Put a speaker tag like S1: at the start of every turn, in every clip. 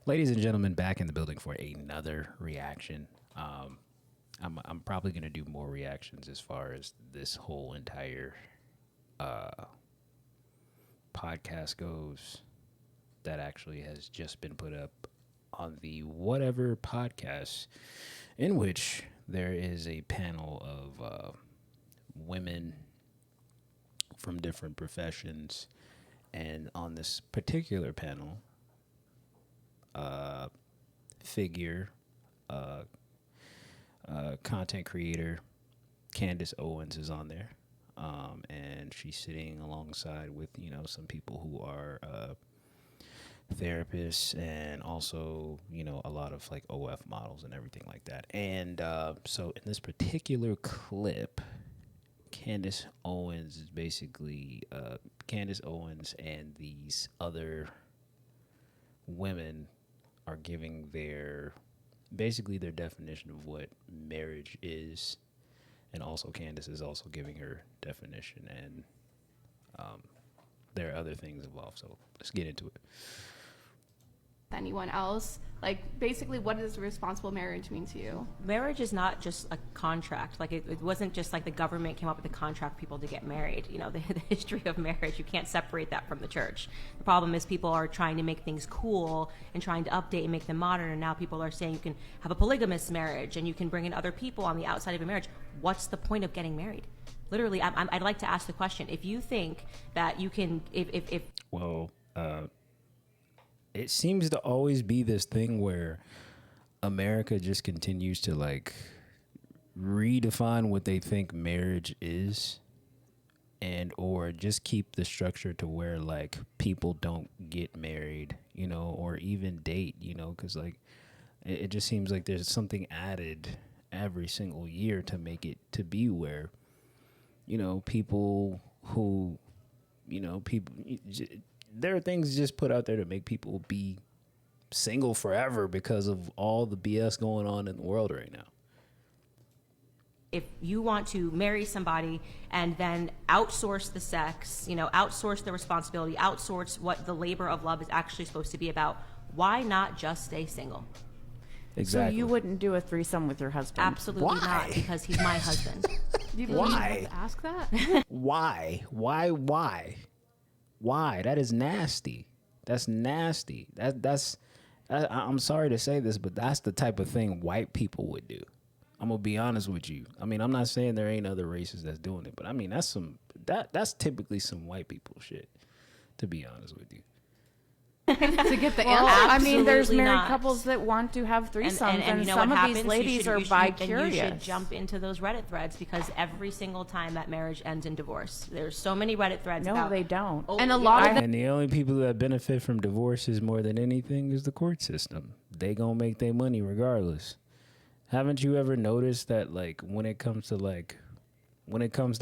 S1: Ladies and gentlemen, back in the building for another reaction. I'm probably gonna do more reactions as far as this whole entire podcast goes. That actually has just been put up on the Whatever podcast, in which there is a panel of women from different professions, and on this particular panel, figure, content creator Candace Owens is on there, and she's sitting alongside with some people who are therapists and also a lot of like OF models and everything like that. And so in this particular clip, Candace Owens is basically Candace Owens and these other women are giving their definition of what marriage is, and also Candace is also giving her definition, and there are other things involved. So let's get into it.
S2: Anyone else, like basically what does a responsible marriage mean to you?
S3: Marriage is not just a contract. Like it wasn't just like the government came up with a contract for people to get married. The history of marriage, you can't separate that from the church. The problem is people are trying to make things cool and trying to update and make them modern, and now people are saying you can have a polygamous marriage and you can bring in other people on the outside of a marriage. What's the point of getting married? Literally, I'd like to ask the question, if you think that you can,
S1: it seems to always be this thing where America just continues to like redefine what they think marriage is, and or just keep the structure to where like people don't get married, or even date, because like it just seems like there's something added every single year to make it to be where people who people. There are things just put out there to make people be single forever because of all the BS going on in the world right now.
S3: If you want to marry somebody and then outsource the sex, outsource the responsibility, outsource what the labor of love is actually supposed to be about, why not just stay single?
S1: Exactly.
S4: So you wouldn't do a threesome with your husband?
S3: Absolutely not, because he's my husband.
S2: Do you really have to ask that?
S1: Why? Why? That is nasty. That's nasty. I'm sorry to say this, but that's the type of thing white people would do. I'm gonna be honest with you. I mean, I'm not saying there ain't other races that's doing it, but I mean that's typically some white people shit, to be honest with you.
S2: To get the
S4: Well,
S2: answer.
S4: I mean, there's married
S3: not.
S4: couples that want to have threesomes, and
S3: you know
S4: some
S3: what
S4: of
S3: happens?
S4: these ladies are
S3: you
S4: bi-curious.
S3: should jump into those Reddit threads, because every single time that marriage ends in divorce, there's so many Reddit threads.
S4: No, they don't.
S2: And a lot of them.
S1: And the only people that benefit from divorces more than anything is the court system. They gonna make their money regardless. Haven't you ever noticed that, like, when it comes to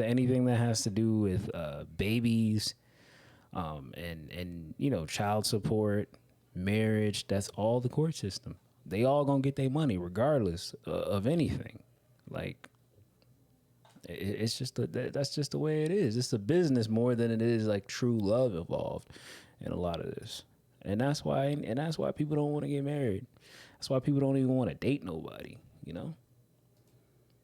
S1: anything that has to do with babies, and child support, marriage, that's all the court system. They all gonna get their money regardless of anything. Like, it's just that's just the way it is. It's a business more than it is like true love involved in a lot of this, and that's why people don't want to get married. That's why people don't even want to date nobody.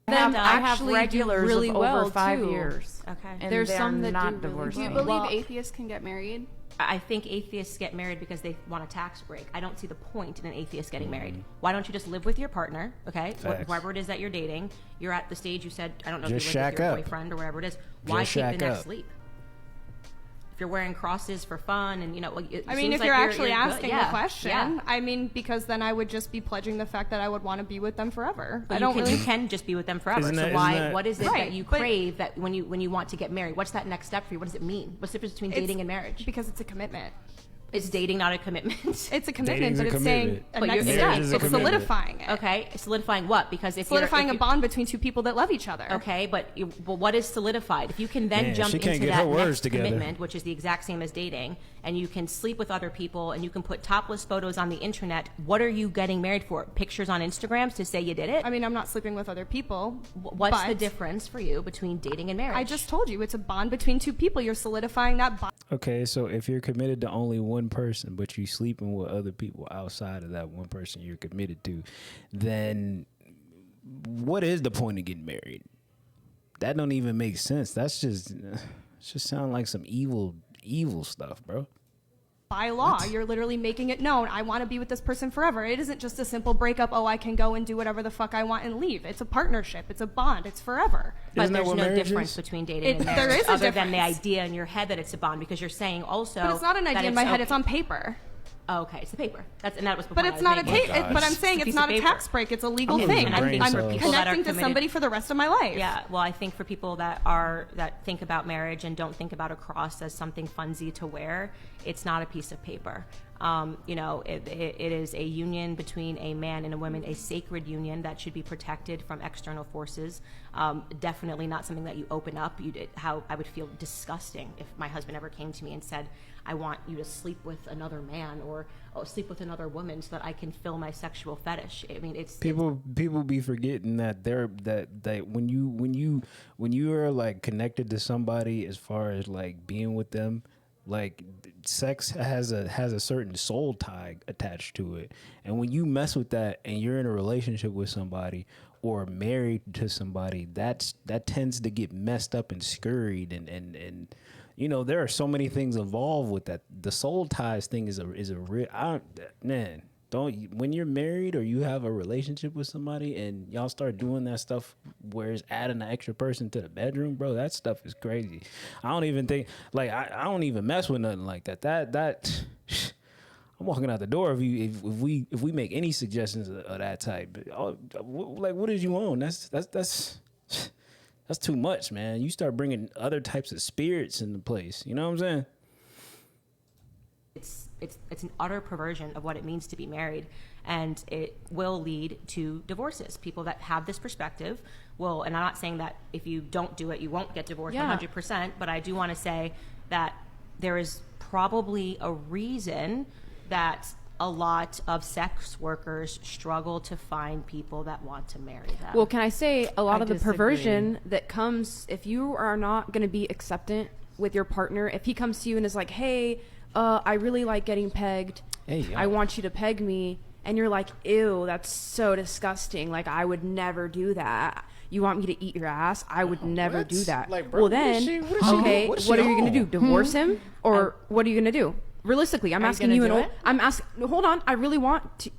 S4: I have
S2: actually
S4: regulars
S2: do really
S4: of
S2: well,
S4: over 5
S2: too.
S4: years.
S3: Okay.
S4: And
S2: There's
S4: they're
S2: some that
S4: not
S2: do really
S4: divorcing.
S2: Do you believe atheists can get married?
S3: I think atheists get married because they want a tax break. I don't see the point in an atheist getting married. Why don't you just live with your partner, okay? Whoever it is that you're dating, you're at the stage you said, I don't know
S1: Just
S3: if you live
S1: shack
S3: with your
S1: up.
S3: boyfriend or whatever it is. Why
S1: Just
S3: keep
S1: shack
S3: the next
S1: up.
S3: sleep? If you're wearing crosses for fun and,
S2: I mean, if you're actually asking the question,
S3: yeah.
S2: I mean, because then I would just be pledging the fact that I would want to be with them forever.
S3: But
S2: I
S3: you can just be with them forever.
S1: Isn't
S3: So
S1: that-
S3: what is it
S2: Right,
S3: that you
S2: but-
S3: crave that when you want to get married? What's that next step for you? What does it mean? What's the difference between dating and marriage?
S2: Because it's a commitment.
S3: Is dating not a commitment?
S2: It's a commitment,
S1: Dating's
S2: but
S1: a
S2: it's saying
S1: commitment.
S2: a
S3: But
S2: next
S3: your
S2: step.
S3: marriage
S1: is a
S2: It's
S1: commitment.
S2: solidifying it.
S3: Okay, solidifying what? Because if
S2: Solidifying
S3: you're,
S2: a bond between two people that love each other.
S3: Okay, but what is solidified? If you can then
S1: Man,
S3: jump
S1: she can't
S3: into
S1: get her
S3: that
S1: words
S3: next
S1: together.
S3: commitment, which is the exact same as dating, and you can sleep with other people, and you can put topless photos on the internet, what are you getting married for? Pictures on Instagrams to say you did it?
S2: I mean, I'm not sleeping with other people.
S3: What's the
S2: but
S3: difference for you between dating and marriage?
S2: I just told you it's a bond between two people. You're solidifying that bond.
S1: Okay, so if you're committed to only one person, but you sleeping with other people outside of that one person you're committed to, then what is the point of getting married? That don't even make sense. That's just sound like some evil stuff, bro.
S2: By law, you're literally making it known, I want to be with this person forever. It isn't just a simple breakup, oh, I can go and do whatever the fuck I want and leave. It's a partnership. It's a bond. It's forever.
S3: But
S1: Isn't that
S3: there's
S1: what
S3: no
S1: marriage
S3: difference
S1: is?
S3: between dating and
S2: There
S3: marriage
S2: is a
S3: other than the
S2: difference.
S3: idea in your head that it's a bond, because you're saying also
S2: But it's not an
S3: that
S2: idea in
S3: it's
S2: my head.
S3: okay.
S2: It's on paper.
S3: Oh, okay, it's the paper. And that was the
S2: But
S3: point
S2: it's
S3: I
S2: not
S3: was
S2: a
S3: making.
S2: but I'm saying
S3: It's a
S2: it's
S3: piece
S2: not
S3: of
S2: a
S3: paper.
S2: tax break. It's a legal
S1: I'm
S2: thing.
S1: losing brain
S2: I'm
S1: cells.
S3: People that are
S2: connecting to
S3: committed-
S2: somebody for the rest of my life.
S3: Yeah, well, I think for people that think about marriage and don't think about a cross as something funsy to wear, it's not a piece of paper. It is a union between a man and a woman, a sacred union that should be protected from external forces. Definitely not something that you open up. How I would feel disgusting if my husband ever came to me and said, I want you to sleep with another man or sleep with another woman so that I can fill my sexual fetish. I mean,
S1: People be forgetting that that when you are like connected to somebody as far as like being with them, like sex has a certain soul tie attached to it. And when you mess with that and you're in a relationship with somebody or married to somebody, that tends to get messed up and scurried and there are so many things involved with that. The soul ties thing is a real when you're married or you have a relationship with somebody and y'all start doing that stuff where it's adding an extra person to the bedroom, bro, that stuff is crazy. I don't even think I don't even mess with nothing like that. That I'm walking out the door if we make any suggestions of that type. What is you on? That's too much, man. You start bringing other types of spirits into place. You know what I'm saying?
S3: It's an utter perversion of what it means to be married, and it will lead to divorces. People that have this perspective will, and I'm not saying that if you don't do it, you won't get divorced 100%, but I do want to say that there is probably a reason that a lot of sex workers struggle to find people that want to marry them.
S4: Well, can I say a lot
S5: I
S4: of the
S5: disagree.
S4: perversion that comes if you are not going to be acceptant with your partner, if he comes to you and is like, hey, I really like getting pegged.
S1: Hey, yeah.
S4: I want you to peg me. And you're like, ew, that's so disgusting. Like, I would never do that. You want me to eat your ass? I would never
S1: what?
S4: do that.
S1: Like, bro,
S4: well, then,
S1: what is she
S4: okay,
S1: what is
S4: what
S1: she
S4: are you going to do?
S1: on?
S4: Divorce him? Or what are you going to do? Realistically, I'm
S5: Are you
S4: asking
S5: gonna
S4: you.
S5: do it?
S4: I'm asking. Hold on. I really want to.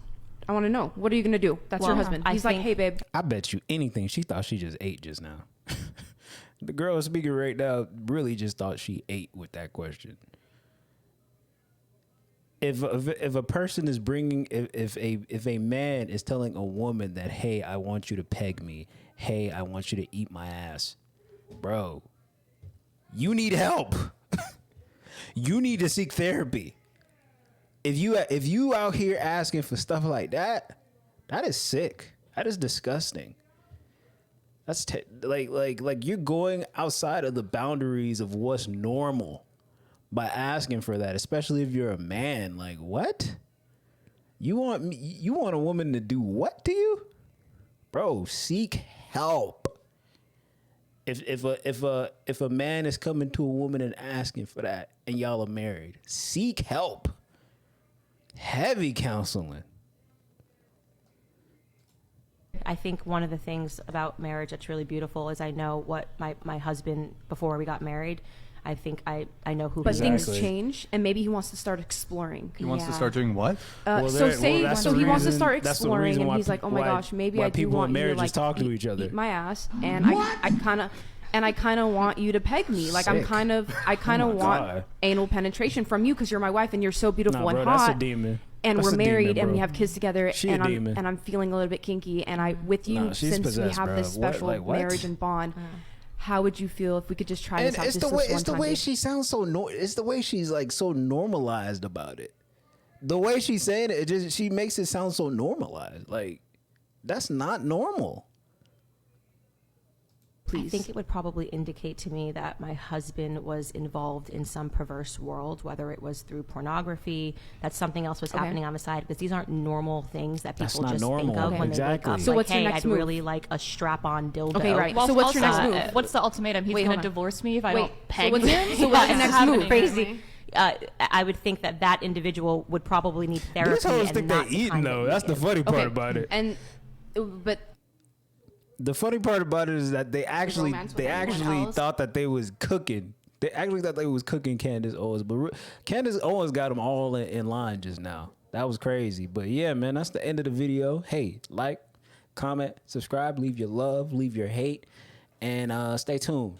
S4: I want to know. What are you going to do? That's your
S3: Well,
S4: husband.
S3: I
S4: He's like,
S3: think-
S4: hey, babe.
S1: I bet you anything she thought she just ate just now. The girl speaking right now really just thought she ate with that question. If a person is bringing, if a man is telling a woman that, hey, I want you to peg me, hey, I want you to eat my ass, bro, you need help. You need to seek therapy. If you out here asking for stuff like that, that is sick. That is disgusting. That's like you're going outside of the boundaries of what's normal by asking for that, especially if you're a man. Like, what? You want a woman to do what to you? Bro, seek help. If a man is coming to a woman and asking for that and y'all are married, seek help. Heavy counseling.
S3: I think one of the things about marriage that's really beautiful is I know what my husband, before we got married, I think I know who
S4: But
S3: he
S4: things
S3: is.
S4: change, and maybe he wants to start exploring.
S6: He wants to
S3: Yeah.
S6: start doing what?
S1: That's
S4: So
S1: the
S4: he wants to
S1: reason-
S4: start
S1: that's the
S4: exploring,
S1: reason
S4: and
S1: why
S4: he's like,
S1: pe-
S4: "Oh my
S1: why-
S4: gosh, maybe
S1: why
S4: I do
S1: people in
S4: want you to
S1: marriages
S4: like
S1: talk to
S4: eat,
S1: each other."
S4: eat my ass, and I kind of want you to peg me. Like I
S1: Sick.
S4: kind of
S1: Oh my
S4: want
S1: God.
S4: anal penetration from you because you're my wife and you're so beautiful
S1: Nah,
S4: and
S1: bro,
S4: hot.
S1: that's a demon.
S4: And
S1: That's
S4: we're
S1: a demon,
S4: married and
S1: bro.
S4: we have kids together,
S1: She a
S4: and
S1: demon.
S4: I'm feeling a little bit kinky. And I with you
S1: Nah, she's
S4: since
S1: possessed,
S4: we have
S1: bro.
S4: this
S1: What?
S4: special
S1: Like, what?
S4: marriage and bond. How would you feel if we could just try
S1: And
S4: this out
S1: it's
S4: just
S1: the way
S4: this one time? babe?
S1: she sounds so it's the way she's like so normalized about it. The way she's saying it, she makes it sound so normalized. Like that's not normal.
S4: please.
S3: I think it would probably indicate to me that my husband was involved in some perverse world, whether it was through pornography, that something else was happening on the side, because these aren't normal things that
S1: That's
S3: people
S1: not
S3: just
S1: normal.
S3: think of when
S1: Exactly.
S3: they wake up.
S4: So
S3: like,
S4: what's your
S3: hey,
S4: next
S3: I'd
S4: move?
S3: really like a strap-on dildo.
S4: Okay, right.
S5: Well,
S4: So what's your
S5: also,
S4: next move?
S5: What's the ultimatum? He's
S4: Wait,
S5: going
S4: hold
S5: to
S4: on.
S5: divorce me if I
S4: Wait,
S5: don't peg
S4: so what's,
S5: him?
S4: so what's your
S5: What's
S4: next
S5: happening?
S4: move?
S3: Crazy. I would think that individual would probably need therapy.
S1: These hoes
S3: and
S1: think
S3: not
S1: they
S3: the
S1: eating
S3: kind
S1: though.
S3: that
S1: That's
S3: he
S1: the
S3: is.
S1: funny part
S4: Okay,
S1: about it.
S4: and but
S1: The funny part about it is that they actually
S4: romance with anyone else?
S1: thought that they was cooking. They actually thought they was cooking Candace Owens, but Candace Owens got them all in line just now. That was crazy. But yeah, man, that's the end of the video. Hey, like, comment, subscribe, leave your love, leave your hate, and stay tuned.